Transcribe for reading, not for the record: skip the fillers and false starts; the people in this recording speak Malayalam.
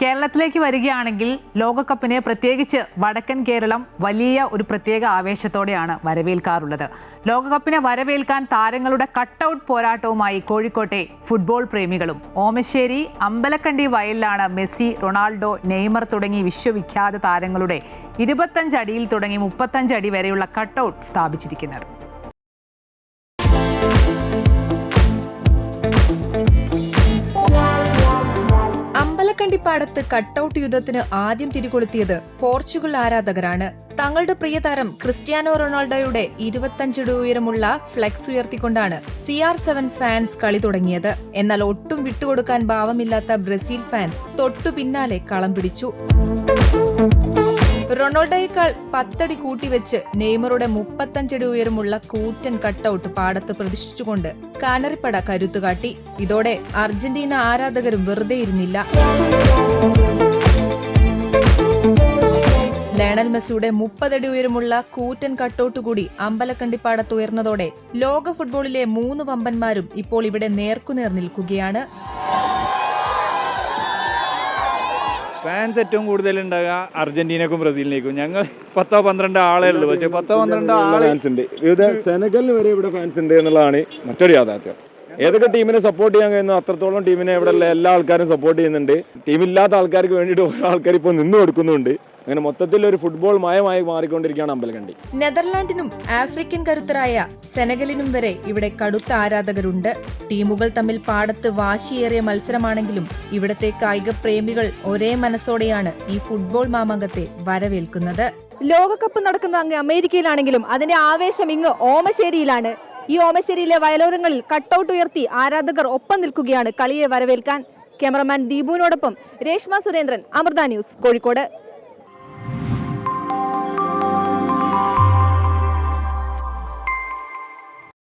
കേരളത്തിലേക്ക് വരികയാണെങ്കിൽ ലോകകപ്പിനെ പ്രത്യേകിച്ച് വടക്കൻ കേരളം വലിയ ഒരു പ്രത്യേക ആവേശത്തോടെയാണ് വരവേൽക്കാറുള്ളത്. ലോകകപ്പിനെ വരവേൽക്കാൻ താരങ്ങളുടെ കട്ടൗട്ട് പോരാട്ടവുമായി കോഴിക്കോട്ടെ ഫുട്ബോൾ പ്രേമികളും. ഓമശ്ശേരി അമ്പലക്കണ്ടി വയലിലാണ് മെസ്സി, റൊണാൾഡോ, നെയ്മർ തുടങ്ങി വിശ്വവിഖ്യാത താരങ്ങളുടെ 25 അടിയിൽ തുടങ്ങി 35 അടി വരെയുള്ള കട്ടൗട്ട് സ്ഥാപിച്ചിരിക്കുന്നത്. അമ്പലക്കണ്ടിപ്പാടത്ത് കട്ടൌട്ട് യുദ്ധത്തിന് ആദ്യം തിരികൊളുത്തിയത് പോർച്ചുഗൽ ആരാധകരാണ്. തങ്ങളുടെ പ്രിയതാരം ക്രിസ്ത്യാനോ റൊണാൾഡോയുടെ 25 അടി ഉയരമുള്ള ഫ്ലെക്സ് ഉയർത്തിക്കൊണ്ടാണ് CR7 ഫാൻസ് കളി തുടങ്ങിയത്. എന്നാൽ ഒട്ടും വിട്ടുകൊടുക്കാൻ ഭാവമില്ലാത്ത ബ്രസീൽ ഫാൻസ് തൊട്ടു പിന്നാലെ കളം പിടിച്ചു. റൊണാൾഡോയേക്കാൾ 10 അടി കൂട്ടിവെച്ച് നെയ്മറുടെ 35 അടി ഉയരമുള്ള കൂറ്റൻ കട്ടൌട്ട് പാടത്ത് പ്രതിഷ്ഠിച്ചുകൊണ്ട് കാനറിപ്പട കരുത്തുകാട്ടി. ഇതോടെ അർജന്റീന ആരാധകരും വെറുതെ ഇരുന്നില്ല. ലയണൽ മെസ്സിയുടെ 30 അടി ഉയരമുള്ള കൂറ്റൻ കട്ടൌട്ട് കൂടി അമ്പലക്കണ്ടിപ്പാടത്ത് ഉയർന്നതോടെ ലോക ഫുട്ബോളിലെ 3 വമ്പന്മാരും ഇപ്പോൾ ഇവിടെ നേർക്കുനേർ നിൽക്കുകയാണ്. ഫാൻസ് ഏറ്റവും കൂടുതൽ ഉണ്ടാകുക അർജന്റീനക്കും ബ്രസീലിനേക്കും. ഞങ്ങൾ 10-12 ആളേ ഉള്ളൂ, പക്ഷേ 10-12 ഫാൻസ് ഉണ്ട്. വിവിധ സെനഗലിന് വരെ ഇവിടെ ഫാൻസ് ഉണ്ട് എന്നുള്ളതാണ് മറ്റൊരു യാഥാർത്ഥ്യം. ഏതൊക്കെ ടീമിനെ സപ്പോർട്ട് ചെയ്യാൻ കഴിയുന്നു അത്രത്തോളം ടീമിനെ ഇവിടെ എല്ലാ ആൾക്കാരും സപ്പോർട്ട് ചെയ്യുന്നുണ്ട്. ടീമില്ലാത്ത ആൾക്കാർക്ക് വേണ്ടിയിട്ട് ഓരോ ആൾക്കാർ ഇപ്പോൾ നിന്ന് കൊടുക്കുന്നുണ്ട്. അങ്ങനെ മൊത്തത്തിൽ ഒരു ഫുട്ബോൾ മയമായി മാറിക്കൊണ്ടിരിക്കുകയാണ് അമ്പലക്കണ്ടി. നെതർലാൻഡിനും ആഫ്രിക്കൻ കരുത്തരായ സെനഗലിനും വരെ ഇവിടെ കടുത്ത ആരാധകരുണ്ട്. ടീമുകൾ തമ്മിൽ പാടത്ത് വാശിയേറിയ മത്സരമാണെങ്കിലും ഇവിടത്തെ കായിക പ്രേമികൾ ഒരേ മനസ്സോടെയാണ് ഈ ഫുട്ബോൾ മാമാങ്കത്തെ വരവേൽക്കുന്നത്. ലോകകപ്പ് നടക്കുന്നത് അങ്ങ് അമേരിക്കയിലാണെങ്കിലും അതിന്റെ ആവേശം ഇങ്ങ് ഓമശ്ശേരിയിലാണ്. ഈ ഓമശ്ശേരിയിലെ വയലോരങ്ങളിൽ കട്ടൗട്ട് ഉയർത്തി ആരാധകർ ഒപ്പം നിൽക്കുകയാണ് കളിയെ വരവേൽക്കാൻ. ക്യാമറമാൻ ദീപുവിനോടൊപ്പം രേഷ്മ സുരേന്ദ്രൻ, അമൃത ന്യൂസ്, കോഴിക്കോട്.